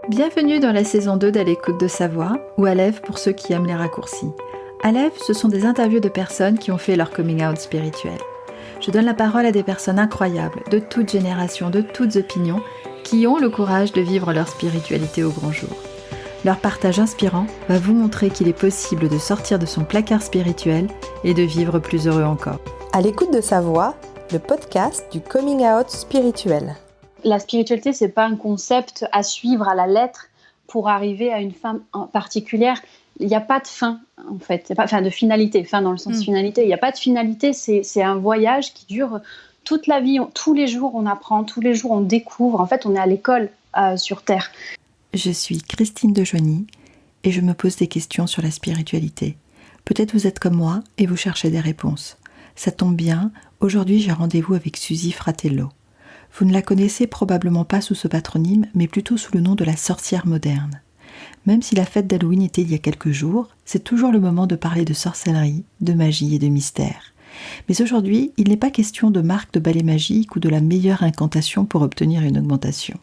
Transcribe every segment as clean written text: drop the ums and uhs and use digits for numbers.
Bienvenue dans la saison 2 d'À l'écoute de sa voix, ou Aleph pour ceux qui aiment les raccourcis. Aleph, ce sont des interviews de personnes qui ont fait leur coming out spirituel. Je donne la parole à des personnes incroyables, de toutes générations, de toutes opinions, qui ont le courage de vivre leur spiritualité au grand jour. Leur partage inspirant va vous montrer qu'il est possible de sortir de son placard spirituel et de vivre plus heureux encore. À l'écoute de sa voix, le podcast du coming out spirituel. La spiritualité, c'est pas un concept à suivre à la lettre pour arriver à une fin particulière. Il n'y a pas de fin, en fait. Il n'y a pas de finalité. Fin dans le sens finalité. Il n'y a pas de finalité. C'est un voyage qui dure toute la vie. Tous les jours, on apprend. Tous les jours, on découvre. En fait, on est à l'école sur Terre. Je suis Christine Dejoigny et je me pose des questions sur la spiritualité. Peut-être vous êtes comme moi et vous cherchez des réponses. Ça tombe bien, aujourd'hui j'ai rendez-vous avec Suzy Fratello. Vous ne la connaissez probablement pas sous ce patronyme, mais plutôt sous le nom de la sorcière moderne. Même si la fête d'Halloween était il y a quelques jours, c'est toujours le moment de parler de sorcellerie, de magie et de mystère. Mais aujourd'hui, il n'est pas question de marque de balai magique ou de la meilleure incantation pour obtenir une augmentation.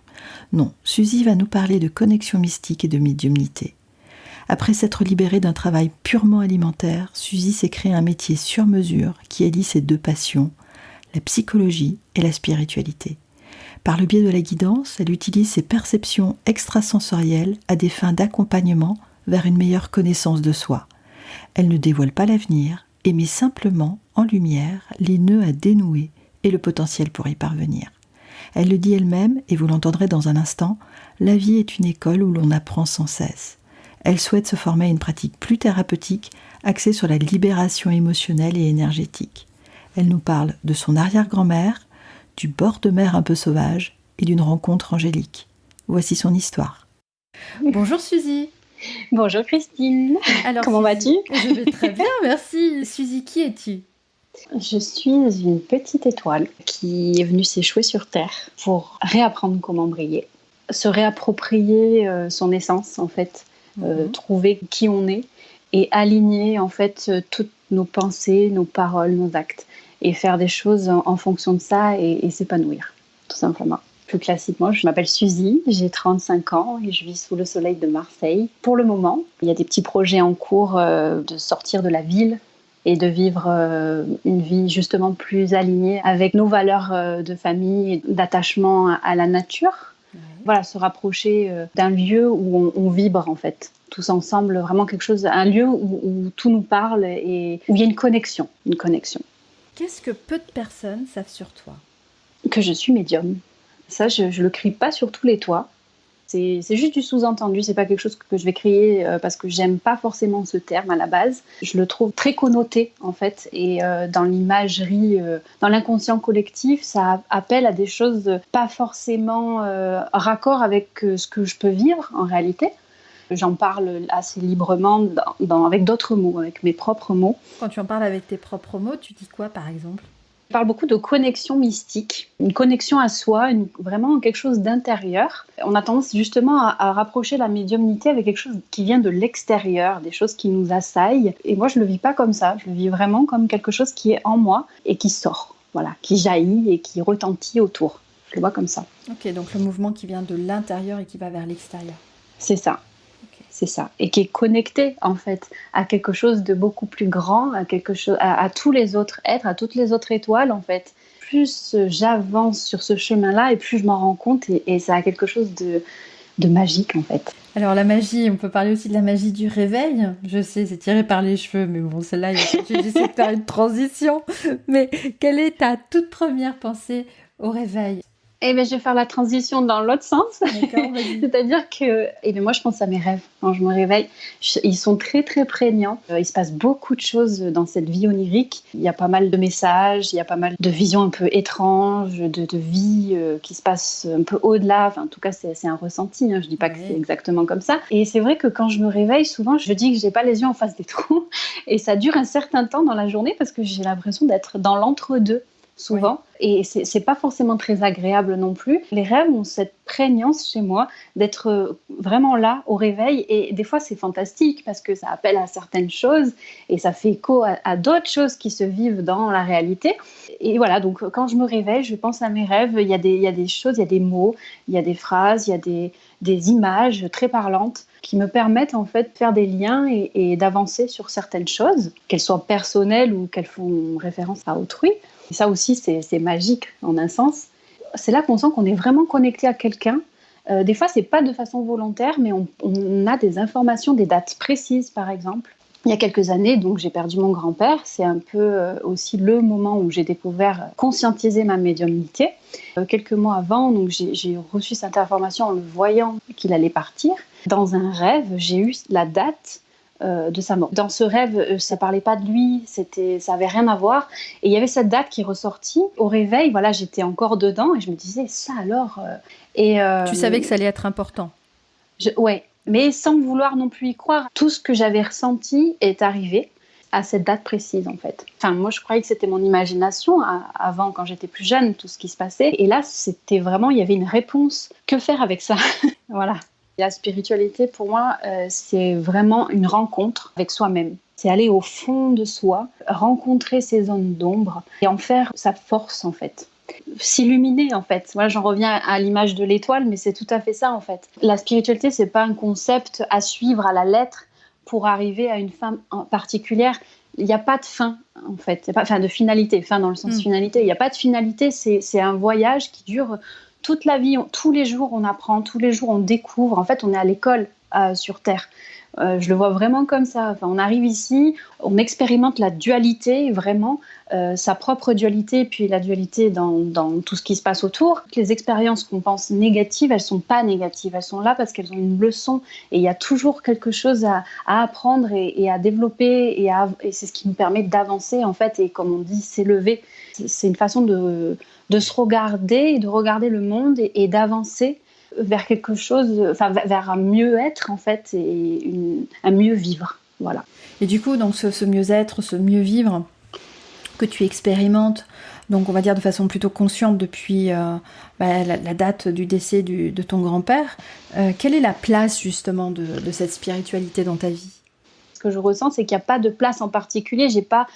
Non, Suzy va nous parler de connexion mystique et de médiumnité. Après s'être libérée d'un travail purement alimentaire, Suzy s'est créé un métier sur mesure qui allie ses deux passions, la psychologie et la spiritualité. Par le biais de la guidance, elle utilise ses perceptions extrasensorielles à des fins d'accompagnement vers une meilleure connaissance de soi. Elle ne dévoile pas l'avenir et met simplement en lumière les nœuds à dénouer et le potentiel pour y parvenir. Elle le dit elle-même, et vous l'entendrez dans un instant, la vie est une école où l'on apprend sans cesse. Elle souhaite se former à une pratique plus thérapeutique, axée sur la libération émotionnelle et énergétique. Elle nous parle de son arrière-grand-mère, du bord de mer un peu sauvage et d'une rencontre angélique. Voici son histoire. Bonjour Suzy. Bonjour Christine. Alors, comment vas-tu ? Je vais très bien, merci. Suzy, qui es-tu ? Je suis une petite étoile qui est venue s'échouer sur Terre pour réapprendre comment briller, se réapproprier son essence en fait, trouver qui on est et aligner en fait toutes nos pensées, nos paroles, nos actes et faire des choses en fonction de ça et s'épanouir, tout simplement. Plus classiquement, je m'appelle Suzy, j'ai 35 ans et je vis sous le soleil de Marseille. Pour le moment, il y a des petits projets en cours de sortir de la ville et de vivre une vie justement plus alignée avec nos valeurs de famille et d'attachement à la nature. Voilà, se rapprocher d'un lieu où on vibre en fait, tous ensemble, vraiment quelque chose, un lieu où tout nous parle et où il y a une connexion. Qu'est-ce que peu de personnes savent sur toi ? Que je suis médium. Ça, je le crie pas sur tous les toits. C'est juste du sous-entendu, c'est pas quelque chose que je vais crier parce que j'aime pas forcément ce terme à la base. Je le trouve très connoté en fait et dans l'imagerie, dans l'inconscient collectif, ça appelle à des choses pas forcément raccord avec ce que je peux vivre en réalité. J'en parle assez librement avec d'autres mots, avec mes propres mots. Quand tu en parles avec tes propres mots, tu dis quoi par exemple ? Je parle beaucoup de connexion mystique, une connexion à soi, vraiment quelque chose d'intérieur. On a tendance justement à rapprocher la médiumnité avec quelque chose qui vient de l'extérieur, des choses qui nous assaillent. Et moi, je le vis pas comme ça. Je le vis vraiment comme quelque chose qui est en moi et qui sort, voilà, qui jaillit et qui retentit autour. Je le vois comme ça. Ok, donc le mouvement qui vient de l'intérieur et qui va vers l'extérieur. C'est ça. C'est ça, et qui est connecté en fait à quelque chose de beaucoup plus grand, à tous les autres êtres, à toutes les autres étoiles en fait. Plus j'avance sur ce chemin-là et plus je m'en rends compte et ça a quelque chose de magique en fait. Alors la magie, on peut parler aussi de la magie du réveil. Je sais, c'est tiré par les cheveux, mais bon, celle-là, j'essaie de faire une transition. Mais quelle est ta toute première pensée au réveil ? Eh bien, je vais faire la transition dans l'autre sens. D'accord, vas-y. C'est-à-dire que moi, je pense à mes rêves. Quand je me réveille, ils sont très, très prégnants. Il se passe beaucoup de choses dans cette vie onirique. Il y a pas mal de messages, il y a pas mal de visions un peu étranges, de vie qui se passe un peu au-delà. Enfin, en tout cas, c'est un ressenti. Je ne dis pas que c'est exactement comme ça. Et c'est vrai que quand je me réveille, souvent, je dis que je n'ai pas les yeux en face des trous. Et ça dure un certain temps dans la journée parce que j'ai l'impression d'être dans l'entre-deux. Souvent, Et c'est pas forcément très agréable non plus. Les rêves ont cette prégnance chez moi d'être vraiment là au réveil, et des fois c'est fantastique parce que ça appelle à certaines choses et ça fait écho à d'autres choses qui se vivent dans la réalité. Et voilà, donc quand je me réveille, je pense à mes rêves, il y a des choses, il y a des mots, il y a des phrases, il y a des images très parlantes qui me permettent en fait de faire des liens et d'avancer sur certaines choses, qu'elles soient personnelles ou qu'elles font référence à autrui. Et ça aussi, c'est magique en un sens. C'est là qu'on sent qu'on est vraiment connecté à quelqu'un. Des fois, c'est pas de façon volontaire, mais on a des informations, des dates précises, par exemple. Il y a quelques années, donc j'ai perdu mon grand-père. C'est un peu aussi le moment où j'ai découvert, conscientisé ma médiumnité. Quelques mois avant, donc j'ai reçu cette information en le voyant qu'il allait partir. Dans un rêve, j'ai eu la date de sa mort. Dans ce rêve, ça parlait pas de lui, ça avait rien à voir. Et il y avait cette date qui est ressortie. Au réveil, voilà, j'étais encore dedans et je me disais, ça alors. Tu savais que ça allait être important. Ouais, mais sans vouloir non plus y croire. Tout ce que j'avais ressenti est arrivé à cette date précise, en fait. Enfin, moi, je croyais que c'était mon imagination avant, quand j'étais plus jeune, tout ce qui se passait. Et là, c'était vraiment, il y avait une réponse. Que faire avec ça? Voilà. La spiritualité, pour moi, c'est vraiment une rencontre avec soi-même. C'est aller au fond de soi, rencontrer ces zones d'ombre et en faire sa force, en fait. S'illuminer, en fait. Moi, j'en reviens à l'image de l'étoile, mais c'est tout à fait ça, en fait. La spiritualité, c'est pas un concept à suivre à la lettre pour arriver à une fin particulière. Il n'y a pas de fin, en fait. Il n'y a pas, enfin, de finalité. Fin dans le sens finalité. Il n'y a pas de finalité. C'est un voyage qui dure toute la vie. Tous les jours, on apprend. Tous les jours, on découvre. En fait, on est à l'école sur Terre. Je le vois vraiment comme ça. Enfin, on arrive ici, on expérimente la dualité, vraiment, sa propre dualité, puis la dualité dans tout ce qui se passe autour. Les expériences qu'on pense négatives, elles ne sont pas négatives. Elles sont là parce qu'elles ont une leçon. Et il y a toujours quelque chose à apprendre et à développer. Et c'est ce qui nous permet d'avancer, en fait. Et comme on dit, s'élever. C'est une façon de se regarder et de regarder le monde et d'avancer vers quelque chose, enfin vers un mieux-être, en fait, et un mieux vivre, voilà. Et du coup, donc ce mieux-être, ce mieux vivre que tu expérimentes, donc on va dire de façon plutôt consciente depuis la date du décès de ton grand-père, quelle est la place justement de cette spiritualité dans ta vie? Ce que je ressens, c'est qu'il n'y a pas de place en particulier. J'ai pas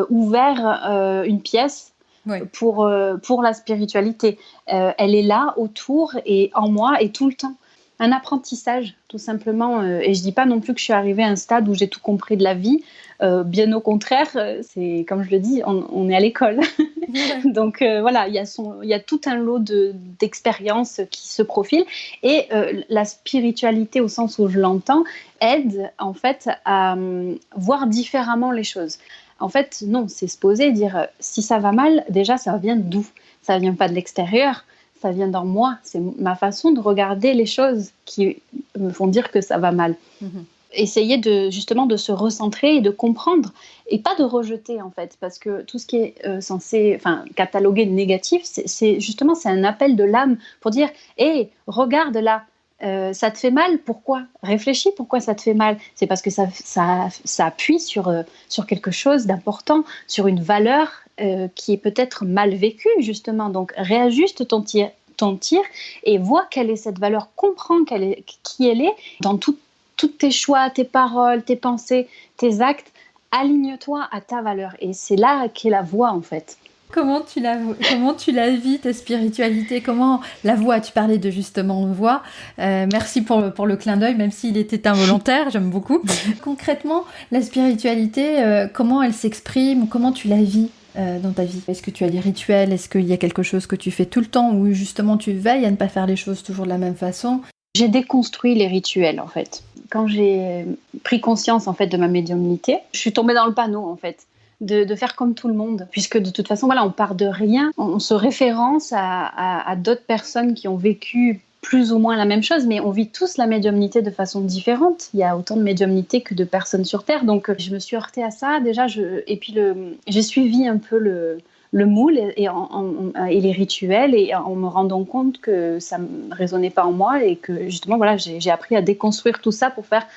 ouvert une pièce. Oui. Pour la spiritualité. Elle est là, autour et en moi et tout le temps. Un apprentissage, tout simplement. Et je ne dis pas non plus que je suis arrivée à un stade où j'ai tout compris de la vie. Bien au contraire, c'est, comme je le dis, on est à l'école. Donc voilà, il y a tout un lot d'expériences qui se profilent. Et la spiritualité, au sens où je l'entends, aide en fait à voir différemment les choses. En fait, non, c'est se poser et dire si ça va mal, déjà, ça vient d'où? Ça vient pas de l'extérieur, ça vient dans moi. C'est ma façon de regarder les choses qui me font dire que ça va mal. Essayer justement de se recentrer et de comprendre et pas de rejeter, en fait, parce que tout ce qui est censé cataloguer de négatif, c'est un appel de l'âme pour dire hey, regarde là. Ça te fait mal, pourquoi? Réfléchis pourquoi ça te fait mal. C'est parce que ça appuie sur quelque chose d'important, sur une valeur qui est peut-être mal vécue, justement. Donc réajuste ton tir et vois quelle est cette valeur, comprends qui elle est dans tous tes choix, tes paroles, tes pensées, tes actes. Aligne-toi à ta valeur et c'est là qu'est la voie, en fait. Comment tu la vis, ta spiritualité? Comment la voix? Tu parlais de justement voix. Merci pour le clin d'œil, même s'il était involontaire, j'aime beaucoup. Concrètement, la spiritualité, comment elle s'exprime? Comment tu la vis dans ta vie? Est-ce que tu as des rituels? Est-ce qu'il y a quelque chose que tu fais tout le temps ou justement tu veilles à ne pas faire les choses toujours de la même façon? J'ai déconstruit les rituels, en fait. Quand j'ai pris conscience, en fait, de ma médiumnité, je suis tombée dans le panneau, en fait. De faire comme tout le monde, puisque de toute façon, voilà, on part de rien, on se référence à d'autres personnes qui ont vécu plus ou moins la même chose, mais on vit tous la médiumnité de façon différente. Il y a autant de médiumnité que de personnes sur Terre, donc je me suis heurtée à ça déjà, et puis j'ai suivi un peu le moule et les rituels, et en me rendant compte que ça ne résonnait pas en moi, et que justement, voilà, j'ai appris à déconstruire tout ça pour faire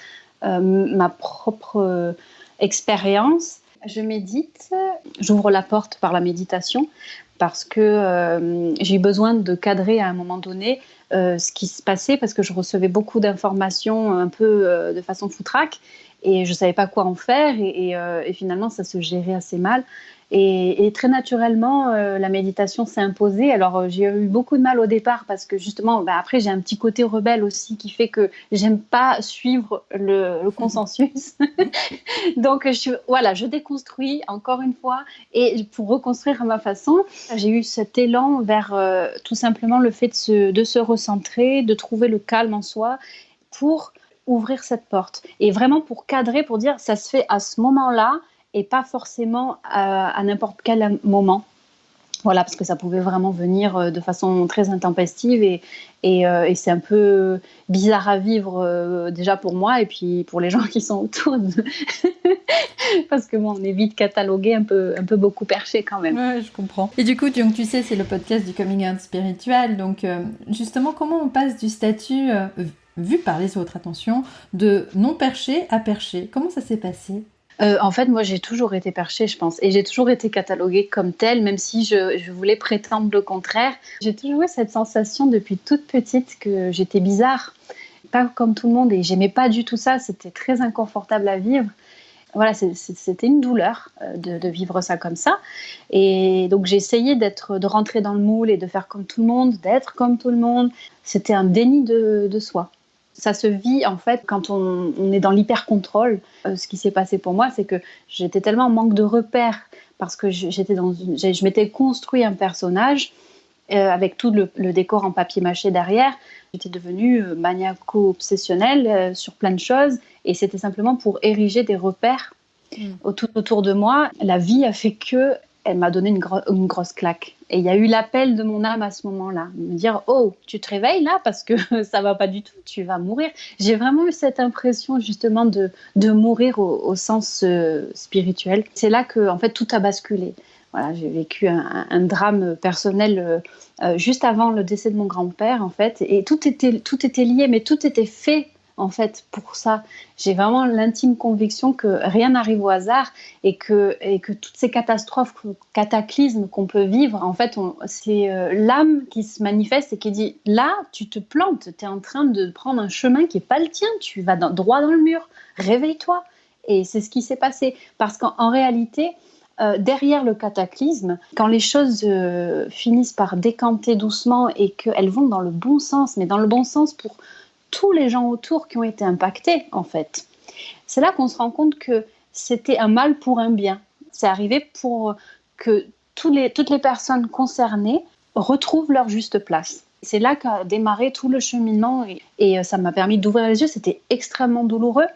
ma propre expérience. Je médite, j'ouvre la porte par la méditation parce que j'ai eu besoin de cadrer à un moment donné ce qui se passait, parce que je recevais beaucoup d'informations un peu de façon foutraque et je ne savais pas quoi en faire et finalement ça se gérait assez mal. Et très naturellement, la méditation s'est imposée. Alors, j'ai eu beaucoup de mal au départ parce que justement, après, j'ai un petit côté rebelle aussi qui fait que j'aime pas suivre le consensus. Donc, je déconstruis encore une fois et pour reconstruire à ma façon, j'ai eu cet élan vers tout simplement le fait de se recentrer, de trouver le calme en soi pour ouvrir cette porte. Et vraiment pour cadrer, pour dire ça se fait à ce moment-là, et pas forcément à n'importe quel moment. Voilà, parce que ça pouvait vraiment venir de façon très intempestive et c'est un peu bizarre à vivre déjà pour moi et puis pour les gens qui sont autour parce que bon, on est vite catalogué, un peu beaucoup perché quand même. Ouais, je comprends. Et du coup, donc, tu sais, c'est le podcast du coming out spirituel, donc justement, comment on passe du statut vu par les autres, attention, de non perché à perché? Comment ça s'est passé? En fait, moi, j'ai toujours été perchée, je pense. Et j'ai toujours été cataloguée comme telle, même si je voulais prétendre le contraire. J'ai toujours eu cette sensation depuis toute petite que j'étais bizarre, pas comme tout le monde. Et j'aimais pas du tout ça. C'était très inconfortable à vivre. Voilà, c'était une douleur de vivre ça comme ça. Et donc, j'ai essayé de rentrer dans le moule et de faire comme tout le monde, d'être comme tout le monde. C'était un déni de soi. Ça se vit en fait quand on est dans l'hyper-contrôle. Ce qui s'est passé pour moi, c'est que j'étais tellement en manque de repères parce que je m'étais construit un personnage avec tout le décor en papier mâché derrière. J'étais devenue maniaco-obsessionnelle sur plein de choses et c'était simplement pour ériger des repères autour de moi. La vie a fait que elle m'a donné une grosse claque. Et il y a eu l'appel de mon âme à ce moment-là. Me dire, oh, tu te réveilles là parce que ça va pas du tout, tu vas mourir. J'ai vraiment eu cette impression justement de mourir au sens spirituel. C'est là que en fait, tout a basculé. Voilà, j'ai vécu un drame personnel juste avant le décès de mon grand-père, en fait. Et tout était lié, mais tout était fait en fait pour ça. J'ai vraiment l'intime conviction que rien n'arrive au hasard et que toutes ces cataclysmes qu'on peut vivre, en fait, c'est l'âme qui se manifeste et qui dit là, tu te plantes, tu es en train de prendre un chemin qui n'est pas le tien, tu vas droit dans le mur, réveille-toi. Et c'est ce qui s'est passé. Parce qu'en réalité, derrière le cataclysme, quand les choses finissent par décanter doucement et qu'elles vont dans le bon sens, mais dans le bon sens pour tous les gens autour qui ont été impactés, en fait. C'est là qu'on se rend compte que c'était un mal pour un bien. C'est arrivé pour que toutes les personnes concernées retrouvent leur juste place. C'est là qu'a démarré tout le cheminement et ça m'a permis d'ouvrir les yeux. C'était extrêmement douloureux.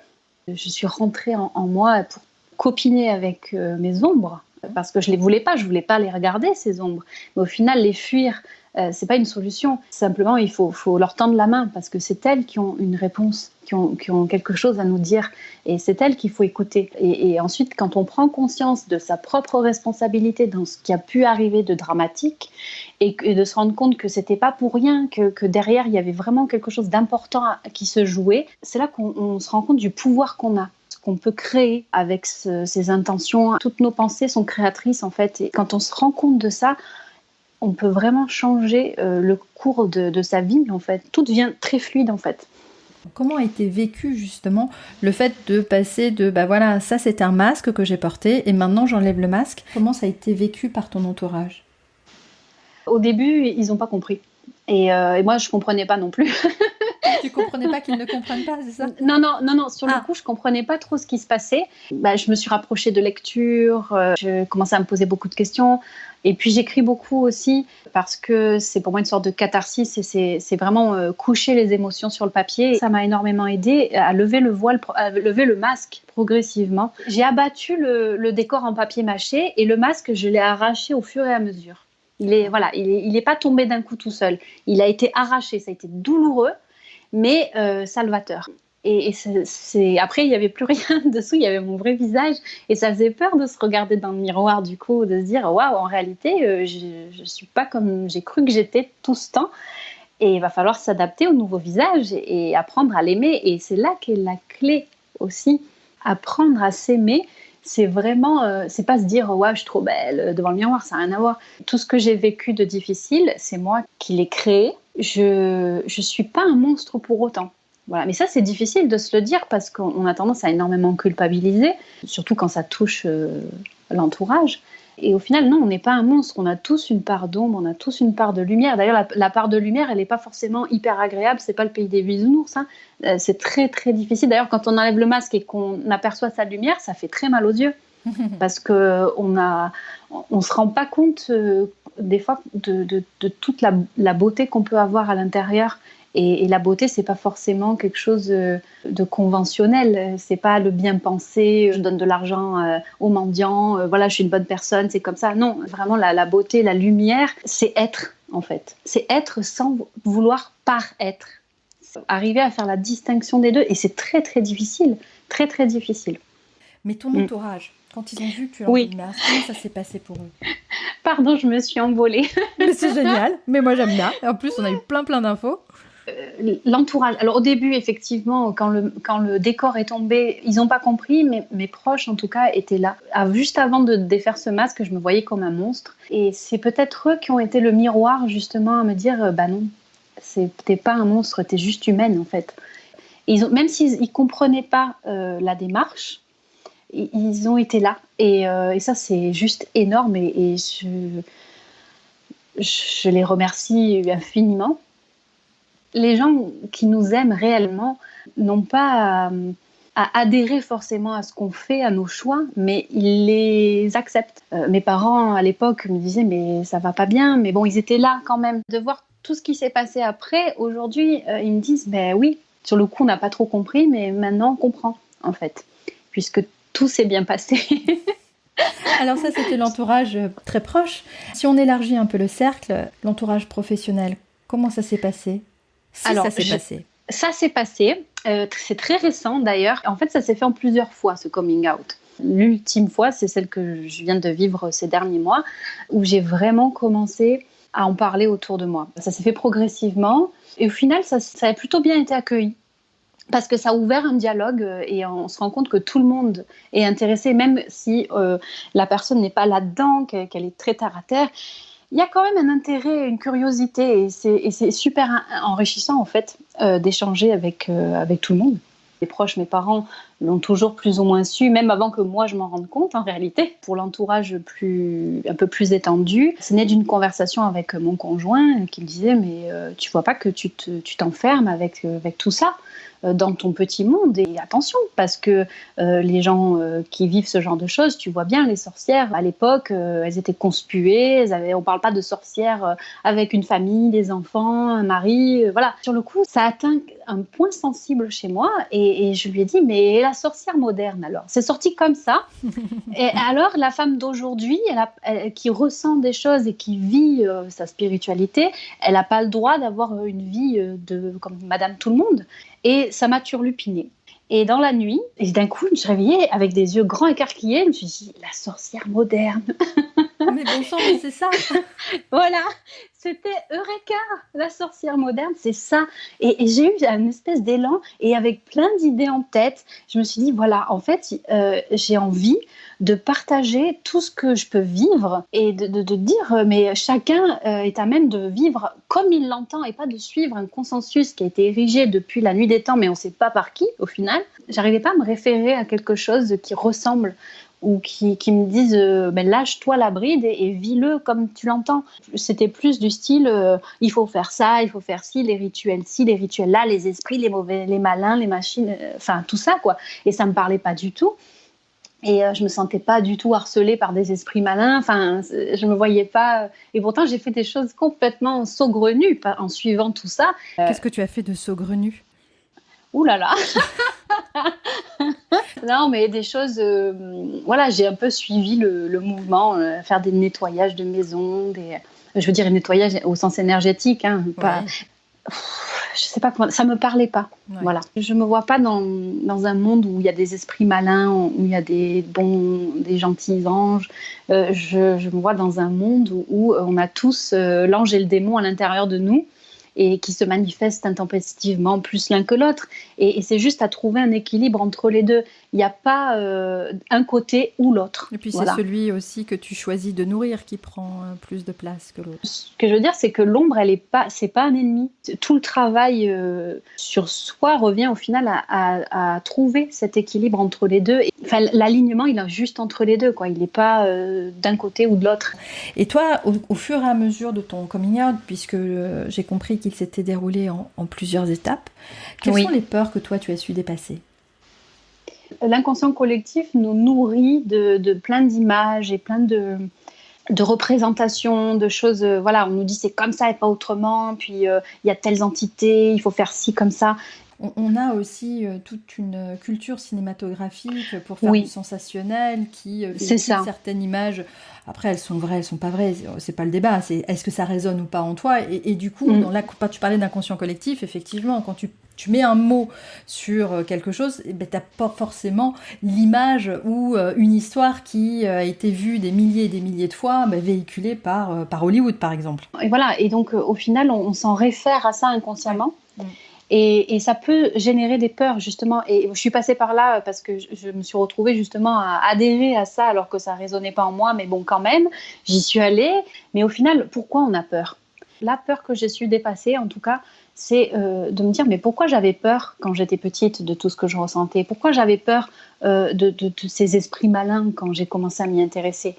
Je suis rentrée en moi pour copiner avec mes ombres parce que je voulais pas les regarder, ces ombres. Mais au final, les fuir, c'est pas une solution. Simplement, il faut leur tendre la main parce que c'est elles qui ont une réponse, qui ont quelque chose à nous dire et c'est elles qu'il faut écouter. Et ensuite, quand on prend conscience de sa propre responsabilité dans ce qui a pu arriver de dramatique et de se rendre compte que c'était pas pour rien, que derrière il y avait vraiment quelque chose d'important qui se jouait, c'est là qu'on se rend compte du pouvoir qu'on a, qu'on peut créer avec ces intentions. Toutes nos pensées sont créatrices en fait et quand on se rend compte de ça, on peut vraiment changer le cours de sa vie en fait. Tout devient très fluide en fait. Comment a été vécu justement le fait de passer de voilà, ça c'était un masque que j'ai porté et maintenant j'enlève le masque. Comment ça a été vécu par ton entourage? Au début, ils n'ont pas compris. Et moi, je ne comprenais pas non plus. Tu ne comprenais pas qu'ils ne comprennent pas, c'est ça? Non. Sur le coup, je ne comprenais pas trop ce qui se passait. Je me suis rapprochée de lectures, je commençais à me poser beaucoup de questions. Et puis, j'écris beaucoup aussi parce que c'est pour moi une sorte de catharsis et c'est vraiment coucher les émotions sur le papier. Ça m'a énormément aidée à lever le voile, à lever le masque progressivement. J'ai abattu le décor en papier mâché et le masque, je l'ai arraché au fur et à mesure. Il n'est pas tombé d'un coup tout seul. Il a été arraché, ça a été douloureux, mais salvateur. Et après, il n'y avait plus rien dessous, il y avait mon vrai visage. Et ça faisait peur de se regarder dans le miroir, du coup, de se dire « Waouh, en réalité, je ne suis pas comme j'ai cru que j'étais tout ce temps. » Et il va falloir s'adapter au nouveau visage et apprendre à l'aimer. Et c'est là qu'est la clé aussi, apprendre à s'aimer, c'est vraiment, c'est pas se dire ouais, je suis trop belle devant le miroir, ça n'a rien à voir. Tout ce que j'ai vécu de difficile, c'est moi qui l'ai créé. Je suis pas un monstre pour autant. Voilà. Mais ça, c'est difficile de se le dire parce qu'on a tendance à énormément culpabiliser, surtout quand ça touche l'entourage. Et au final, non, on n'est pas un monstre. On a tous une part d'ombre, on a tous une part de lumière. D'ailleurs, la part de lumière, elle n'est pas forcément hyper agréable. C'est pas le pays des bisounours. Hein. C'est très, très difficile. D'ailleurs, quand on enlève le masque et qu'on aperçoit sa lumière, ça fait très mal aux yeux. Parce qu'on ne se rend pas compte, des fois, de toute la beauté qu'on peut avoir à l'intérieur. Et la beauté, c'est pas forcément quelque chose de conventionnel. C'est pas le bien pensé, je donne de l'argent aux mendiants, voilà, je suis une bonne personne, c'est comme ça. Non, vraiment, la beauté, la lumière, c'est être, en fait. C'est être sans vouloir paraître. Arriver à faire la distinction des deux, et c'est très, très difficile. Très, très difficile. Mais ton entourage, quand ils ont vu que tu enlevais le masque, comment ça s'est passé pour eux? Pardon, je me suis envolée. Mais c'est génial, mais moi j'aime bien. Et en plus, on a eu plein d'infos. L'entourage. Alors au début, effectivement, quand le décor est tombé, ils n'ont pas compris, mais mes proches, en tout cas, étaient là. Juste avant de défaire ce masque, je me voyais comme un monstre. Et c'est peut-être eux qui ont été le miroir, justement, à me dire, bah non, t'es pas un monstre, t'es juste humaine, en fait. Même s'ils ne comprenaient pas la démarche, ils ont été là. Et ça, c'est juste énorme. Et je les remercie infiniment. Les gens qui nous aiment réellement n'ont pas à adhérer forcément à ce qu'on fait, à nos choix, mais ils les acceptent. Mes parents, à l'époque, me disaient « mais ça va pas bien », mais bon, ils étaient là quand même. De voir tout ce qui s'est passé après, aujourd'hui, ils me disent « ben oui, sur le coup, on n'a pas trop compris, mais maintenant, on comprend, en fait, puisque tout s'est bien passé. » Alors ça, c'était l'entourage très proche. Si on élargit un peu le cercle, l'entourage professionnel, comment ça s'est passé ? Alors, ça s'est passé. Ça s'est passé. C'est très récent d'ailleurs. En fait, ça s'est fait en plusieurs fois, ce coming out. L'ultime fois, c'est celle que je viens de vivre ces derniers mois, où j'ai vraiment commencé à en parler autour de moi. Ça s'est fait progressivement. Et au final, ça a plutôt bien été accueilli. Parce que ça a ouvert un dialogue et on se rend compte que tout le monde est intéressé, même si la personne n'est pas là-dedans, qu'elle est très terre à terre. Il y a quand même un intérêt, une curiosité, et c'est super enrichissant en fait d'échanger avec tout le monde. Les proches, mes parents l'ont toujours plus ou moins su, même avant que moi je m'en rende compte en réalité. Pour l'entourage un peu plus étendu, c'est né d'une conversation avec mon conjoint qui me disait « mais tu vois pas que tu t'enfermes avec tout ça dans ton petit monde, et attention, parce que les gens qui vivent ce genre de choses, tu vois bien, les sorcières, à l'époque, elles étaient conspuées, on parle pas de sorcières avec une famille, des enfants, un mari, voilà. Sur le coup, ça atteint un point sensible chez moi, et je lui ai dit, mais la sorcière moderne alors, c'est sorti comme ça, et alors la femme d'aujourd'hui, qui ressent des choses et qui vit sa spiritualité, elle n'a pas le droit d'avoir une vie comme Madame Tout-le-Monde. Et ça m'a turlupiné. Et dans la nuit, et d'un coup, je me suis réveillée avec des yeux grands écarquillés. Je me suis dit, la sorcière moderne. Mais bon sang, mais c'est ça. Voilà, c'était Eureka, la sorcière moderne, c'est ça. Et j'ai eu une espèce d'élan, et avec plein d'idées en tête, je me suis dit, voilà, en fait, j'ai envie de partager tout ce que je peux vivre et de dire, mais chacun est à même de vivre comme il l'entend et pas de suivre un consensus qui a été érigé depuis la nuit des temps, mais on ne sait pas par qui, au final. J'arrivais pas à me référer à quelque chose qui ressemble ou qui me disent lâche-toi la bride et vis-le comme tu l'entends. C'était plus du style il faut faire ça, il faut faire ci, les rituels là, les esprits, les mauvais, les malins, les machines, enfin tout ça quoi. Et ça me parlait pas du tout. Et je me sentais pas du tout harcelée par des esprits malins. Enfin, je me voyais pas. Et pourtant, j'ai fait des choses complètement saugrenues en suivant tout ça. Qu'est-ce que tu as fait de saugrenu ? Ouh là là. Non, mais des choses. Voilà, j'ai un peu suivi le mouvement, faire des nettoyages de maison, je veux dire nettoyage au sens énergétique, hein, pas. Ouais. Je sais pas comment, ça me parlait pas. Ouais. Voilà. Je me vois pas dans un monde où il y a des esprits malins, où il y a des gentils anges. Je me vois dans un monde où on a tous l'ange et le démon à l'intérieur de nous. et qui se manifestent intempestivement plus l'un que l'autre. Et c'est juste à trouver un équilibre entre les deux. Il n'y a pas un côté ou l'autre. Et puis Voilà. c'est celui aussi que tu choisis de nourrir qui prend plus de place que l'autre. Ce que je veux dire, c'est que l'ombre, c'est pas un ennemi. Tout le travail sur soi revient au final à trouver cet équilibre entre les deux. Enfin, l'alignement, il est juste entre les deux, quoi. Il n'est pas d'un côté ou de l'autre. Et toi, au fur et à mesure de ton coming out, puisque j'ai compris qu'il s'était déroulé en plusieurs étapes, quelles sont les peurs que toi, tu as su dépasser ? L'inconscient collectif nous nourrit de plein d'images et plein de représentations, de choses. Voilà, on nous dit c'est comme ça et pas autrement, puis il y a telles entités, il faut faire ci comme ça. On a aussi toute une culture cinématographique pour faire du sensationnel qui véhicule certaines images. Après, elles sont vraies, elles sont pas vraies. C'est pas le débat. C'est est-ce que ça résonne ou pas en toi. Et du coup, quand tu parlais d'inconscient collectif, effectivement, quand tu mets un mot sur quelque chose, tu n'as pas forcément l'image ou une histoire qui a été vue des milliers et des milliers de fois, véhiculée par Hollywood, par exemple. Et voilà. Et donc, au final, on s'en réfère à ça inconsciemment. Et ça peut générer des peurs, justement. Et je suis passée par là parce que je me suis retrouvée justement à adhérer à ça alors que ça ne résonnait pas en moi. Mais bon, quand même, j'y suis allée. Mais au final, pourquoi on a peur ? La peur que j'ai su dépasser, en tout cas, c'est de me dire, mais pourquoi j'avais peur quand j'étais petite de tout ce que je ressentais ? Pourquoi j'avais peur de ces esprits malins quand j'ai commencé à m'y intéresser ?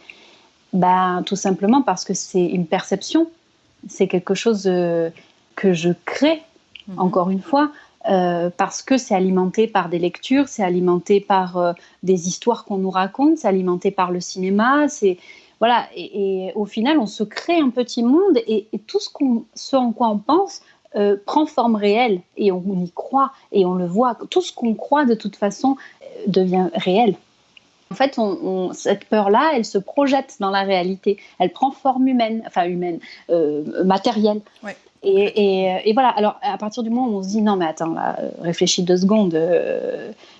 Tout simplement parce que c'est une perception. C'est quelque chose que je crée. Encore une fois, parce que c'est alimenté par des lectures, c'est alimenté par des histoires qu'on nous raconte, c'est alimenté par le cinéma, voilà. Et au final, on se crée un petit monde et tout ce en quoi on pense prend forme réelle et on y croit et on le voit. Tout ce qu'on croit de toute façon devient réel. En fait, cette peur-là, elle se projette dans la réalité. Elle prend forme matérielle. Ouais. Et voilà, alors à partir du moment où on se dit non mais attends, là, réfléchis 2 secondes,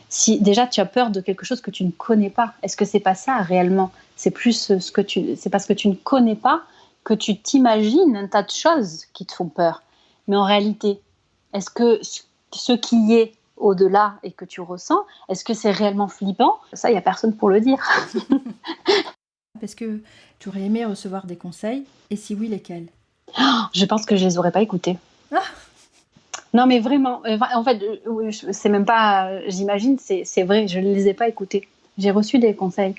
si déjà tu as peur de quelque chose que tu ne connais pas, est-ce que c'est pas ça réellement ? C'est plus c'est parce que tu ne connais pas que tu t'imagines un tas de choses qui te font peur. Mais en réalité, est-ce que ce qui est au-delà et que tu ressens, est-ce que c'est réellement flippant ? Ça, il n'y a personne pour le dire. Est-ce que tu aurais aimé recevoir des conseils ? Et si oui, lesquels ? Je pense que je les aurais pas écoutés. Non, mais vraiment. En fait, c'est même pas. J'imagine, c'est vrai. Je ne les ai pas écoutés. J'ai reçu des conseils.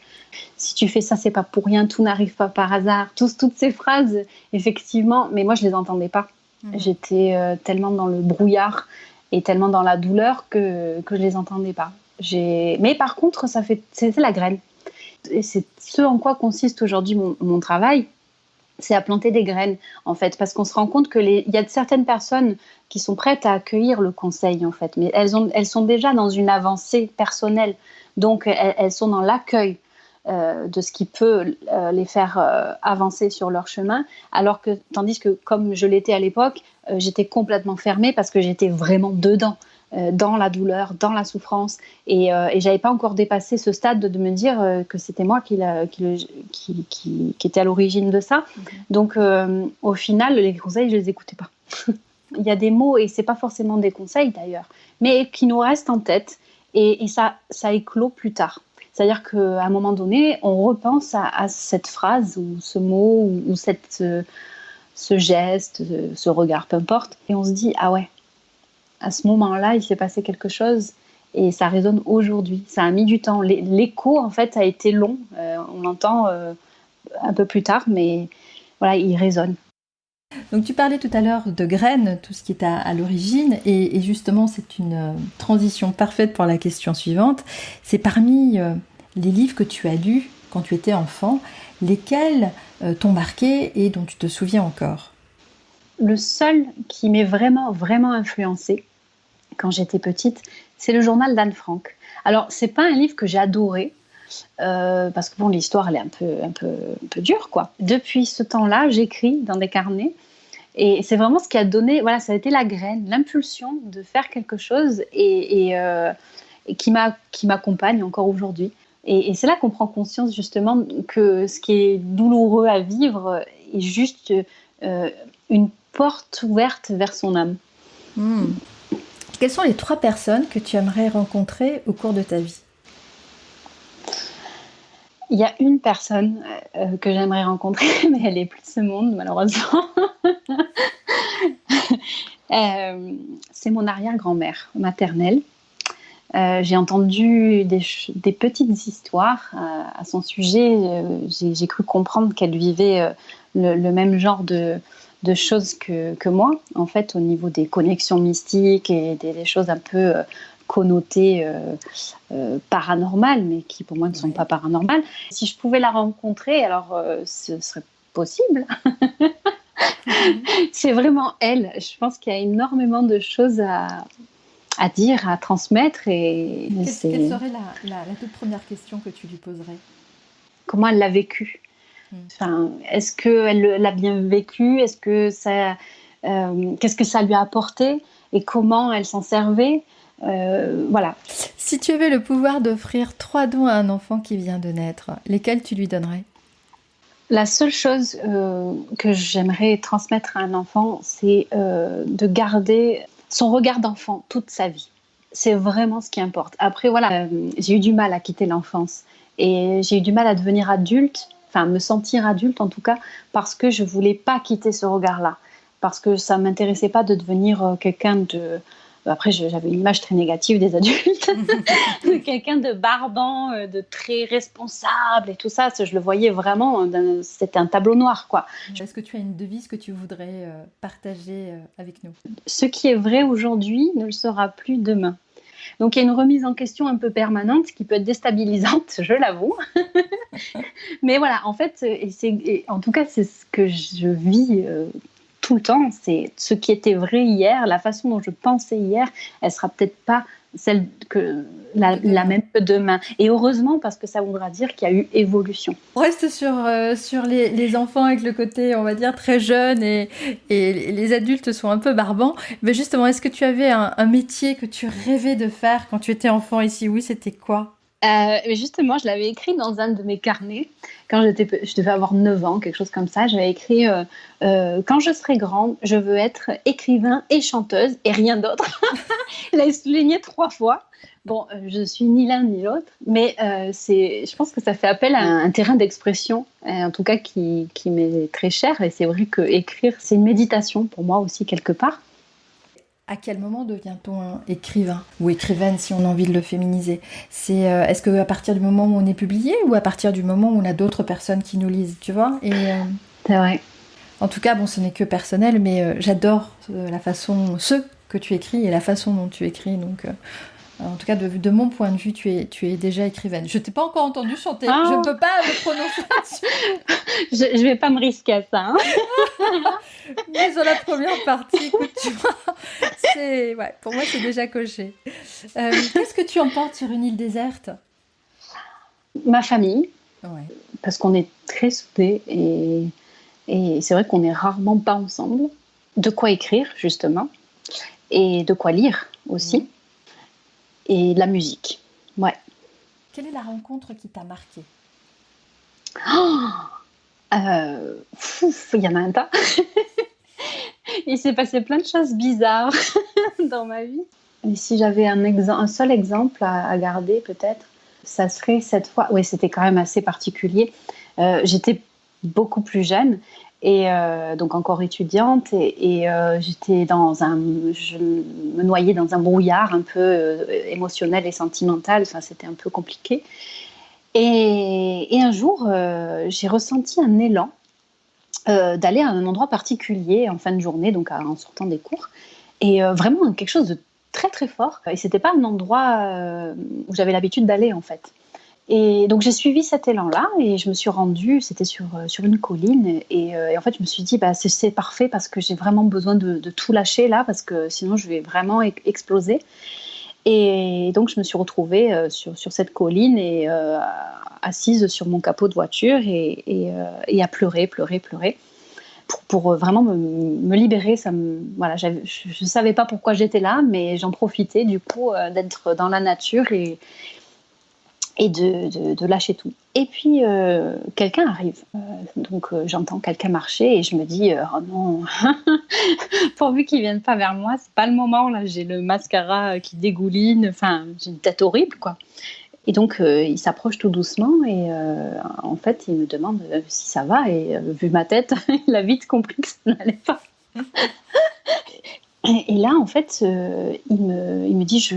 Si tu fais ça, c'est pas pour rien. Tout n'arrive pas par hasard. Toutes ces phrases, effectivement. Mais moi, je les entendais pas. J'étais tellement dans le brouillard et tellement dans la douleur que je les entendais pas. Mais par contre, c'était la graine. Et c'est ce en quoi consiste aujourd'hui mon travail. C'est à planter des graines, en fait, parce qu'on se rend compte qu'il y a certaines personnes qui sont prêtes à accueillir le conseil, en fait, mais elles sont déjà dans une avancée personnelle, donc elles sont dans l'accueil de ce qui peut les faire avancer sur leur chemin, tandis que, comme je l'étais à l'époque, j'étais complètement fermée parce que j'étais vraiment dedans. Dans la douleur, dans la souffrance, et j'avais pas encore dépassé ce stade de me dire que c'était moi qui était à l'origine de ça. Donc au final, les conseils, je les écoutais pas. Il y a des mots, et c'est pas forcément des conseils d'ailleurs, mais qui nous restent en tête, et ça éclot plus tard. C'est-à-dire qu'à un moment donné, on repense à cette phrase ou ce mot ou ce geste, ce regard, peu importe, et on se dit ah ouais. À ce moment-là, il s'est passé quelque chose et ça résonne aujourd'hui. Ça a mis du temps. L'écho, en fait, a été long. On l'entend un peu plus tard, mais voilà, il résonne. Donc, tu parlais tout à l'heure de graines, tout ce qui est à l'origine, et justement, c'est une transition parfaite pour la question suivante. C'est parmi les livres que tu as lus quand tu étais enfant, lesquels t'ont marqué et dont tu te souviens encore ? Le seul qui m'est vraiment, vraiment influencé quand j'étais petite, c'est le journal d'Anne Frank. Alors, c'est pas un livre que j'ai adoré, parce que bon, l'histoire, elle est un peu dure, quoi. Depuis ce temps-là, j'écris dans des carnets, et c'est vraiment ce qui a donné, voilà, ça a été la graine, l'impulsion de faire quelque chose, et qui m'accompagne encore aujourd'hui. Et c'est là qu'on prend conscience, justement, que ce qui est douloureux à vivre est juste une porte ouverte vers son âme. Quelles sont les 3 personnes que tu aimerais rencontrer au cours de ta vie ? Il y a une personne que j'aimerais rencontrer, mais elle n'est plus de ce monde, malheureusement. C'est mon arrière-grand-mère maternelle. J'ai entendu des petites histoires à son sujet. J'ai cru comprendre qu'elle vivait le même genre de choses que moi, en fait, au niveau des connexions mystiques et des choses un peu connotées paranormales, mais qui pour moi ne sont pas paranormales. Si je pouvais la rencontrer, alors ce serait possible. C'est vraiment elle. Je pense qu'il y a énormément de choses à dire, à transmettre. Quelle serait la toute première question que tu lui poserais ? Comment elle l'a vécu ? Enfin, est-ce qu'elle l'a bien vécu ? Est-ce que qu'est-ce que ça lui a apporté ? Et comment elle s'en servait ? Voilà. Si tu avais le pouvoir d'offrir 3 dons à un enfant qui vient de naître, lesquels tu lui donnerais ? La seule chose que j'aimerais transmettre à un enfant, c'est de garder son regard d'enfant toute sa vie. C'est vraiment ce qui importe. Après, voilà, j'ai eu du mal à quitter l'enfance et j'ai eu du mal à devenir adulte, enfin me sentir adulte en tout cas, parce que je ne voulais pas quitter ce regard-là, parce que ça ne m'intéressait pas de devenir quelqu'un de... Après, j'avais une image très négative des adultes, de quelqu'un de barbant, de très responsable et tout ça. Je le voyais vraiment, c'était un tableau noir, quoi. Est-ce que tu as une devise que tu voudrais partager avec nous ? Ce qui est vrai aujourd'hui ne le sera plus demain. Donc, il y a une remise en question un peu permanente qui peut être déstabilisante, je l'avoue. Mais voilà, en fait, en tout cas, c'est ce que je vis tout le temps. C'est ce qui était vrai hier, la façon dont je pensais hier, elle sera peut-être pas celle la même que demain. Et heureusement, parce que ça voudra dire qu'il y a eu évolution. On reste sur les enfants avec le côté, on va dire, très jeune et les adultes sont un peu barbants. Mais justement, est-ce que tu avais un métier que tu rêvais de faire quand tu étais enfant ici ? Oui, c'était quoi ? Mais justement, je l'avais écrit dans un de mes carnets. Quand je devais avoir 9 ans, quelque chose comme ça. J'avais écrit quand je serai grande, je veux être écrivain et chanteuse et rien d'autre. Je l'avais souligné 3 fois. Bon, je suis ni l'un ni l'autre, mais je pense que ça fait appel à un terrain d'expression, en tout cas qui m'est très cher. Et c'est vrai que écrire, c'est une méditation pour moi aussi quelque part. À quel moment devient-on un écrivain ou écrivaine si on a envie de le féminiser ? Est-ce qu'à partir du moment où on est publié ou à partir du moment où on a d'autres personnes qui nous lisent, tu vois ? C'est vrai. En tout cas, bon, ce n'est que personnel, mais j'adore ce que tu écris et la façon dont tu écris. Donc, en tout cas, de mon point de vue, tu es déjà écrivaine. Je ne t'ai pas encore entendu chanter. Ah. Je ne peux pas me prononcer là-dessus. Je ne vais pas me risquer à ça. Hein. Mais sur la première partie, écoute, tu vois, pour moi, c'est déjà coché. Qu'est-ce que tu emportes sur une île déserte ? Ma famille, Ouais. parce qu'on est très soudés et c'est vrai qu'on n'est rarement pas ensemble. De quoi écrire, justement, et de quoi lire aussi. Et de la musique, ouais. Quelle est la rencontre qui t'a marquée ? Il y en a un tas. Il s'est passé plein de choses bizarres dans ma vie. Et si j'avais un seul exemple à garder, peut-être, ça serait cette fois... Oui, c'était quand même assez particulier. J'étais beaucoup plus jeune, et donc encore étudiante, et j'étais je me noyais dans un brouillard un peu émotionnel et sentimental. Enfin, c'était un peu compliqué. Et un jour, j'ai ressenti un élan d'aller à un endroit particulier en fin de journée, donc en sortant des cours, et vraiment quelque chose de très très fort. Et c'était pas un endroit où j'avais l'habitude d'aller, en fait. Et donc j'ai suivi cet élan-là et je me suis rendue, c'était sur une colline, et en fait je me suis dit c'est parfait parce que j'ai vraiment besoin de tout lâcher là, parce que sinon je vais vraiment exploser. Et donc je me suis retrouvée sur cette colline et assise sur mon capot de voiture et à pleurer pour vraiment me libérer. Voilà, je ne savais pas pourquoi j'étais là, mais j'en profitais du coup d'être dans la nature et de lâcher tout. Et puis, quelqu'un arrive. Donc, j'entends quelqu'un marcher et je me dis, oh non, pourvu qu'il ne vienne pas vers moi, c'est pas le moment. Là, j'ai le mascara qui dégouline, enfin, j'ai une tête horrible, quoi. Et donc, il s'approche tout doucement et en fait, il me demande si ça va. Et vu ma tête, il a vite compris que ça n'allait pas. Et là, en fait, il me dit,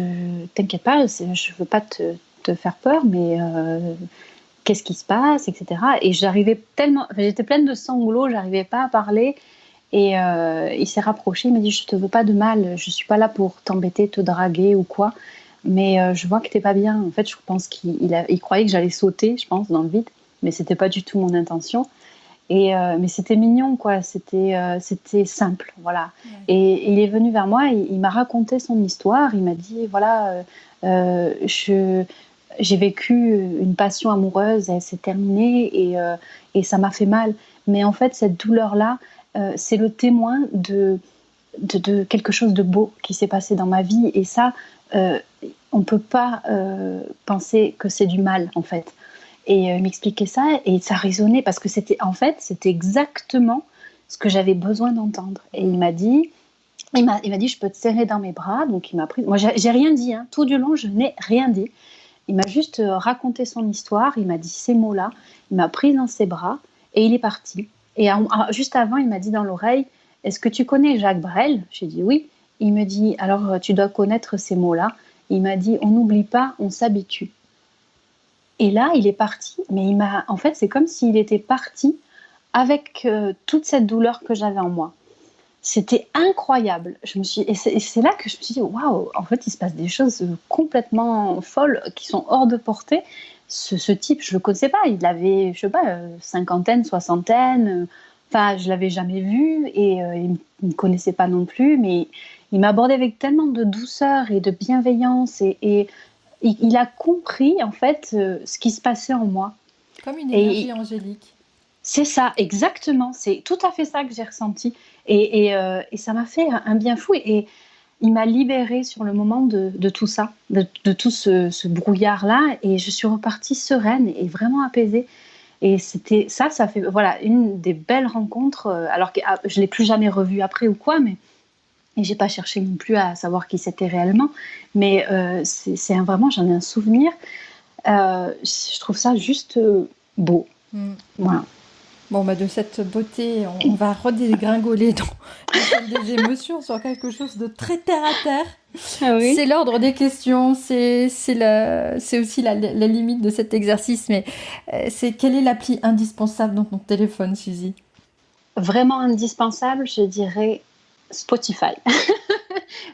t'inquiète pas, je veux pas te faire peur, mais qu'est-ce qui se passe, etc. Et j'étais pleine de sanglots, j'arrivais pas à parler. Et il s'est rapproché, il m'a dit, je te veux pas de mal, je suis pas là pour t'embêter, te draguer ou quoi, mais je vois que t'es pas bien. En fait, je pense qu'il croyait que j'allais sauter, je pense, dans le vide, mais c'était pas du tout mon intention. Mais c'était mignon, quoi. C'était simple, voilà. Ouais. Et il est venu vers moi, il m'a raconté son histoire. Il m'a dit, voilà, j'ai vécu une passion amoureuse, elle s'est terminée et ça m'a fait mal. Mais en fait, cette douleur-là, c'est le témoin de quelque chose de beau qui s'est passé dans ma vie. Et ça, on ne peut pas penser que c'est du mal, en fait. Et il m'expliquait ça et ça résonnait parce que c'était exactement ce que j'avais besoin d'entendre. Et il m'a dit, je peux te serrer dans mes bras. Donc il m'a pris. Moi, j'ai rien dit. Hein. Tout du long, je n'ai rien dit. Il m'a juste raconté son histoire. Il m'a dit ces mots-là. Il m'a prise dans ses bras et il est parti. Et juste avant, il m'a dit dans l'oreille, est-ce que tu connais Jacques Brel ? J'ai dit oui. Il me dit, alors tu dois connaître ces mots-là. Il m'a dit, on n'oublie pas, on s'habitue. Et là, il est parti, mais en fait, c'est comme s'il était parti avec toute cette douleur que j'avais en moi. C'était incroyable. Et c'est là que je me suis dit, waouh, en fait, il se passe des choses complètement folles qui sont hors de portée. Ce type, je le connaissais pas. Il avait, je sais pas, cinquantaine, soixantaine. Enfin, je l'avais jamais vu et il me connaissait pas non plus. Mais il m'a abordé avec tellement de douceur et de bienveillance et il a compris, en fait, ce qui se passait en moi. Comme une énergie angélique. C'est ça, exactement. C'est tout à fait ça que j'ai ressenti. Et ça m'a fait un bien fou. Et il m'a libérée sur le moment de tout ça, de tout ce brouillard-là. Et je suis repartie sereine et vraiment apaisée. Et c'était ça fait voilà, une des belles rencontres. Alors que je ne l'ai plus jamais revu après ou quoi, mais... Et je n'ai pas cherché non plus à savoir qui c'était réellement. Mais vraiment, j'en ai un souvenir. Je trouve ça juste beau. Voilà. Bon, de cette beauté, on va redégringoler dans des émotions sur quelque chose de très terre-à-terre. Ah oui. C'est l'ordre des questions, c'est aussi la limite de cet exercice. Mais quelle est l'appli indispensable dans ton téléphone, Suzy ? Vraiment indispensable, je dirais... Spotify.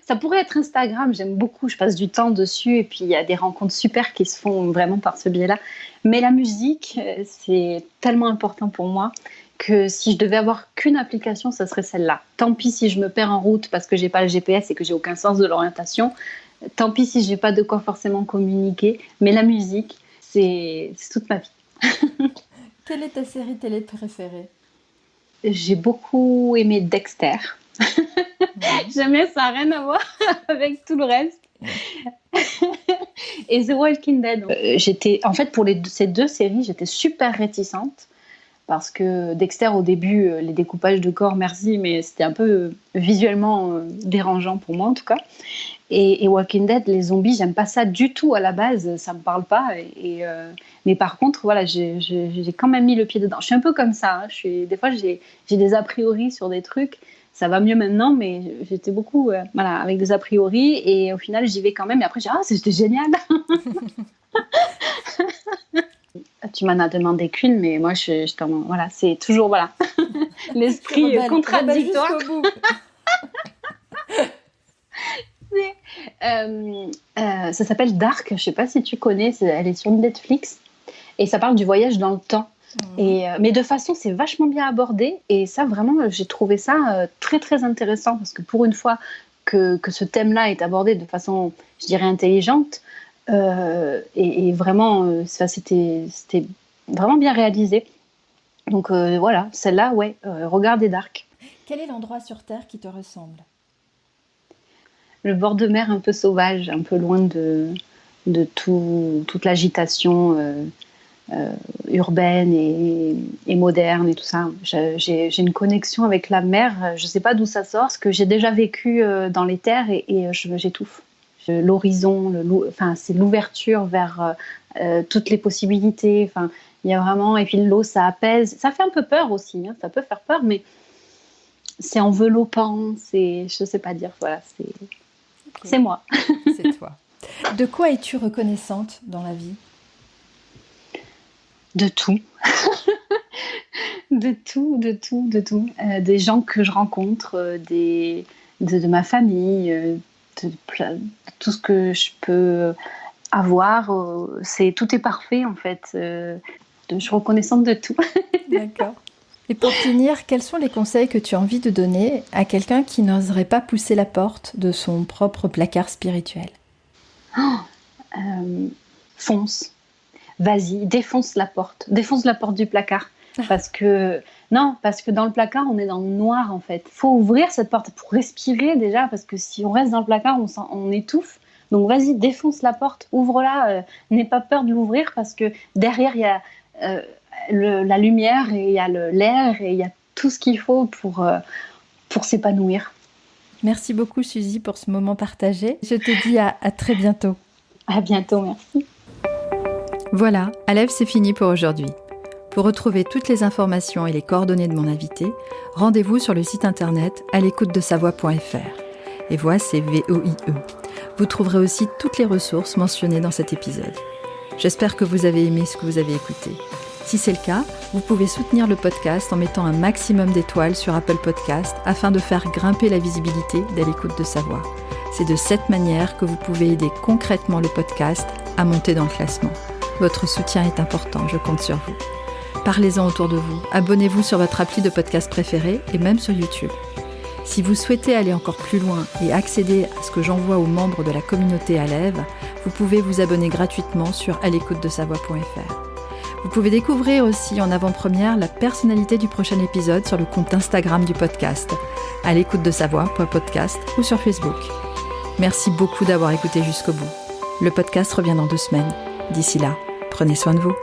Ça pourrait être Instagram, j'aime beaucoup, je passe du temps dessus et puis il y a des rencontres super qui se font vraiment par ce biais-là. Mais la musique, c'est tellement important pour moi que si je devais avoir qu'une application, ce serait celle-là. Tant pis si je me perds en route parce que j'ai pas le GPS et que j'ai aucun sens de l'orientation. Tant pis si j'ai pas de quoi forcément communiquer. Mais la musique, c'est toute ma vie. Quelle est ta série télé préférée ? J'ai beaucoup aimé Dexter. J'aime bien, ça n'a rien à voir avec tout le reste. Et The Walking Dead. En fait, pour ces deux séries, j'étais super réticente parce que Dexter, au début, les découpages de corps, merci, mais c'était un peu visuellement dérangeant pour moi en tout cas. Et Walking Dead, les zombies, j'aime pas ça du tout à la base, ça me parle pas. Mais par contre, voilà, j'ai quand même mis le pied dedans. Je suis un peu comme ça. Hein. Des fois, j'ai des a priori sur des trucs. Ça va mieux maintenant, mais j'étais beaucoup avec des a priori. Et au final, j'y vais quand même. Et après, c'était génial. Tu m'en as demandé qu'une, mais moi, voilà, c'est toujours l'esprit contradictoire. Ça s'appelle Dark, je ne sais pas si tu connais, elle est sur Netflix et ça parle du voyage dans le temps. Mais de façon, c'est vachement bien abordé et ça, vraiment, j'ai trouvé ça très très intéressant parce que pour une fois que ce thème-là est abordé de façon, je dirais, intelligente et vraiment, c'était vraiment bien réalisé. Donc voilà, celle-là, ouais, regardez Dark. Quel est l'endroit sur Terre qui te ressemble ? Le bord de mer un peu sauvage, un peu loin de de toute l'agitation urbaine et moderne et tout ça. J'ai une connexion avec la mer, je ne sais pas d'où ça sort, parce que j'ai déjà vécu dans les terres et j'étouffe. L'horizon, c'est l'ouverture vers toutes les possibilités. Il y a vraiment, et puis l'eau, ça apaise. Ça fait un peu peur aussi, hein, ça peut faire peur, mais c'est enveloppant, je ne sais pas dire, voilà, c'est moi. C'est toi. De quoi es-tu reconnaissante dans la vie ? De tout. de tout. Des gens que je rencontre, de ma famille, de tout ce que je peux avoir. Tout est parfait, en fait. Je suis reconnaissante de tout. D'accord. Et pour finir, quels sont les conseils que tu as envie de donner à quelqu'un qui n'oserait pas pousser la porte de son propre placard spirituel ? Fonce. Vas-y, défonce la porte du placard. Parce que dans le placard, on est dans le noir, en fait. Il faut ouvrir cette porte pour respirer déjà, parce que si on reste dans le placard, on étouffe. Donc vas-y, défonce la porte, ouvre-la, n'aie pas peur de l'ouvrir, parce que derrière, il y a la lumière, et il y a l'air, et il y a tout ce qu'il faut pour s'épanouir. Merci beaucoup, Suzy, pour ce moment partagé. Je te dis à très bientôt. À bientôt, merci. Voilà, Alève, c'est fini pour aujourd'hui. Pour retrouver toutes les informations et les coordonnées de mon invité, rendez-vous sur le site internet alécoutedesavoix.fr. Et voix, c'est VOIE. Vous trouverez aussi toutes les ressources mentionnées dans cet épisode. J'espère que vous avez aimé ce que vous avez écouté. Si c'est le cas, vous pouvez soutenir le podcast en mettant un maximum d'étoiles sur Apple Podcast afin de faire grimper la visibilité d'À l'écoute de sa voix. C'est de cette manière que vous pouvez aider concrètement le podcast à monter dans le classement. Votre soutien est important, je compte sur vous. Parlez-en autour de vous, abonnez-vous sur votre appli de podcast préféré et même sur YouTube. Si vous souhaitez aller encore plus loin et accéder à ce que j'envoie aux membres de la communauté Alève, vous pouvez vous abonner gratuitement sur alécoutedesavoix.fr. Vous pouvez découvrir aussi en avant-première la personnalité du prochain épisode sur le compte Instagram du podcast, alécoutedesavoix.podcast ou sur Facebook. Merci beaucoup d'avoir écouté jusqu'au bout. Le podcast revient dans 2 semaines. D'ici là, prenez soin de vous.